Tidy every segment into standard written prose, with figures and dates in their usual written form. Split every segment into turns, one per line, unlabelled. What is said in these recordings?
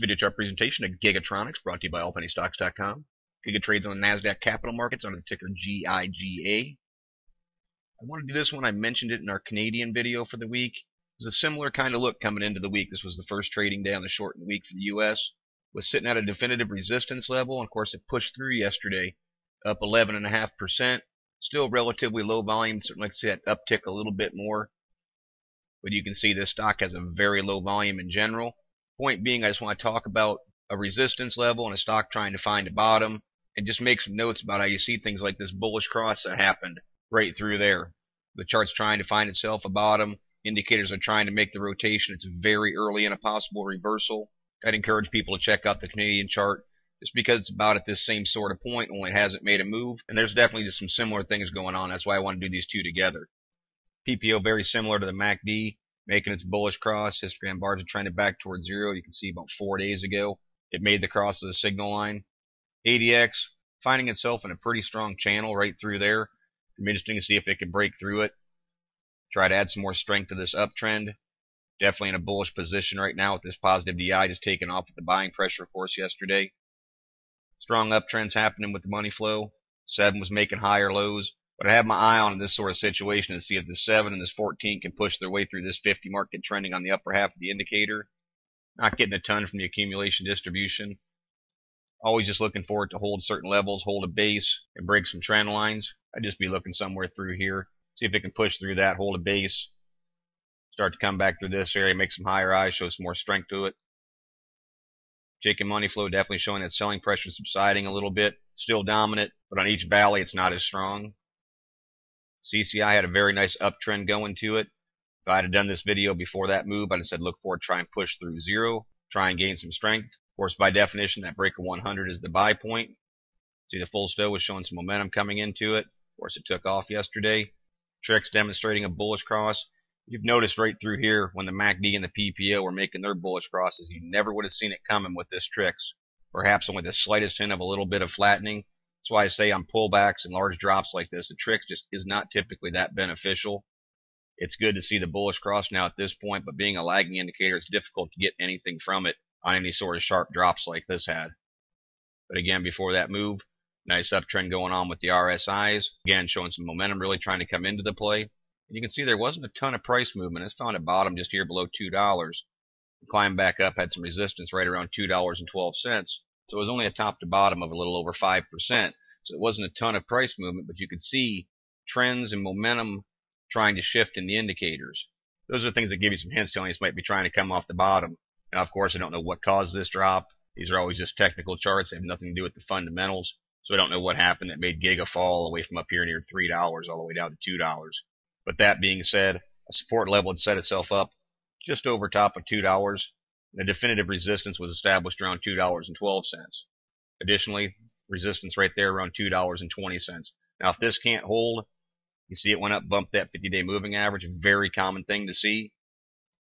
This video chart presentation of Giga-tronics brought to you by allpennystocks.com. Giga trades on the NASDAQ capital markets under the ticker GIGA. I want to do this one. I mentioned it in our Canadian video for the week. It was a similar kind of look coming into the week. This was the first trading day on the shortened week for the U.S. Was sitting at a definitive resistance level, and of course it pushed through yesterday, up 11.5%. Still relatively low volume. Certainly like to see that uptick a little bit more. But you can see this stock has a very low volume in general. Point being, I just want to talk about a resistance level and a stock trying to find a bottom, and just make some notes about how you see things like this bullish cross that happened right through there. The chart's trying to find itself a bottom. Indicators are trying to make the rotation. It's very early in a possible reversal. I'd encourage people to check out the Canadian chart just because it's about at this same sort of point, only it hasn't made a move. And there's definitely just some similar things going on. That's why I want to do these two together. PPO very similar to the MACD, making its bullish cross. Histogram bars are trending back towards zero. You can see about 4 days ago it made the cross of the signal line. ADX finding itself in a pretty strong channel right through there. It'll be interesting to see if it can break through it. Try to add some more strength to this uptrend. Definitely in a bullish position right now with this positive DI just taking off with the buying pressure, of course, yesterday. Strong uptrends happening with the money flow. 7 was making higher lows. But I have my eye on this sort of situation to see if this 7 and this 14 can push their way through this 50 mark, get trending on the upper half of the indicator. Not getting a ton from the accumulation distribution. Always just looking for it to hold certain levels, hold a base, and break some trend lines. I'd just be looking somewhere through here. See if it can push through that, hold a base. Start to come back through this area, make some higher highs, show some more strength to it. Chicken money flow definitely showing that selling pressure subsiding a little bit. Still dominant, but on each valley it's not as strong. CCI had a very nice uptrend going to it. If I had done this video before that move, I'd have said look for it, try and push through zero, try and gain some strength. Of course, by definition, that break of 100 is the buy point. See, the full stow was showing some momentum coming into it. Of course, it took off yesterday. Tricks demonstrating a bullish cross. You've noticed right through here when the MACD and the PPO were making their bullish crosses, you never would have seen it coming with this Tricks. Perhaps only the slightest hint of a little bit of flattening. That's why I say on pullbacks and large drops like this, the Tricks just is not typically that beneficial. It's good to see the bullish cross now at this point, but being a lagging indicator, it's difficult to get anything from it on any sort of sharp drops like this had. But again, before that move, nice uptrend going on with the RSIs. Again, showing some momentum really trying to come into the play. And you can see there wasn't a ton of price movement. It's found a bottom just here below $2. Climbed back up, had some resistance right around $2.12. So it was only a top to bottom of a little over 5%. So it wasn't a ton of price movement, but you could see trends and momentum trying to shift in the indicators. Those are things that give you some hints telling you this might be trying to come off the bottom. Now, of course, I don't know what caused this drop. These are always just technical charts. They have nothing to do with the fundamentals. So I don't know what happened that made Giga fall away from up here near $3 all the way down to $2. But that being said, a support level had set itself up just over top of $2. The definitive resistance was established around $2.12. Additionally, resistance right there around $2.20. Now, if this can't hold, you see it went up, bumped that 50-day moving average, a very common thing to see.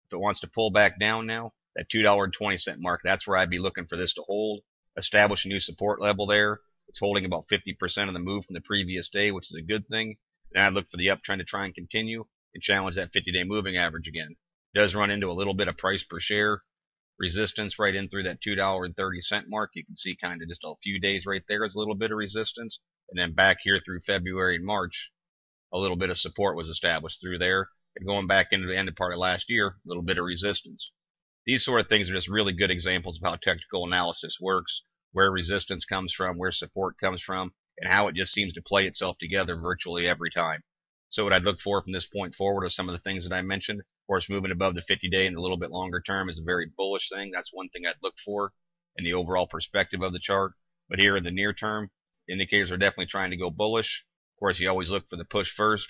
If it wants to pull back down now, that $2.20 mark, that's where I'd be looking for this to hold. Establish a new support level there. It's holding about 50% of the move from the previous day, which is a good thing. Then I'd look for the uptrend to try and continue and challenge that 50-day moving average again. It does run into a little bit of price per share resistance right in through that $2.30 mark. You can see kind of just a few days right there is a little bit of resistance. And then back here through February and March, a little bit of support was established through there. And going back into the end of part of last year, a little bit of resistance. These sort of things are just really good examples of how technical analysis works, where resistance comes from, where support comes from, and how it just seems to play itself together virtually every time. So what I'd look for from this point forward are some of the things that I mentioned. Of course, moving above the 50-day and a little bit longer term is a very bullish thing. That's one thing I'd look for in the overall perspective of the chart. But here in the near term, indicators are definitely trying to go bullish. Of course, you always look for the push first,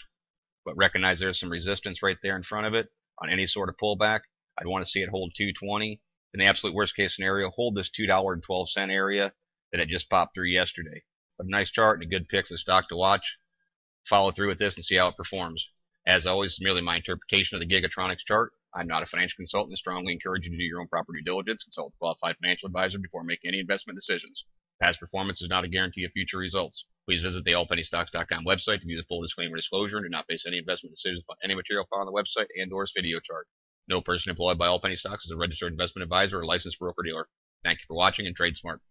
but recognize there's some resistance right there in front of it on any sort of pullback. I'd want to see it hold 220. In the absolute worst case scenario, hold this $2.12 area that it just popped through yesterday. But a nice chart and a good pick for the stock to watch. Follow through with this and see how it performs. As always, it's merely my interpretation of the Giga-tronics chart. I'm not a financial consultant and strongly encourage you to do your own proper due diligence. Consult with a qualified financial advisor before making any investment decisions. Past performance is not a guarantee of future results. Please visit the allpennystocks.com website to view the full disclaimer disclosure and do not base any investment decisions upon any material found on the website and/or this video chart. No person employed by All Penny Stocks is a registered investment advisor or licensed broker-dealer. Thank you for watching, and trade smart.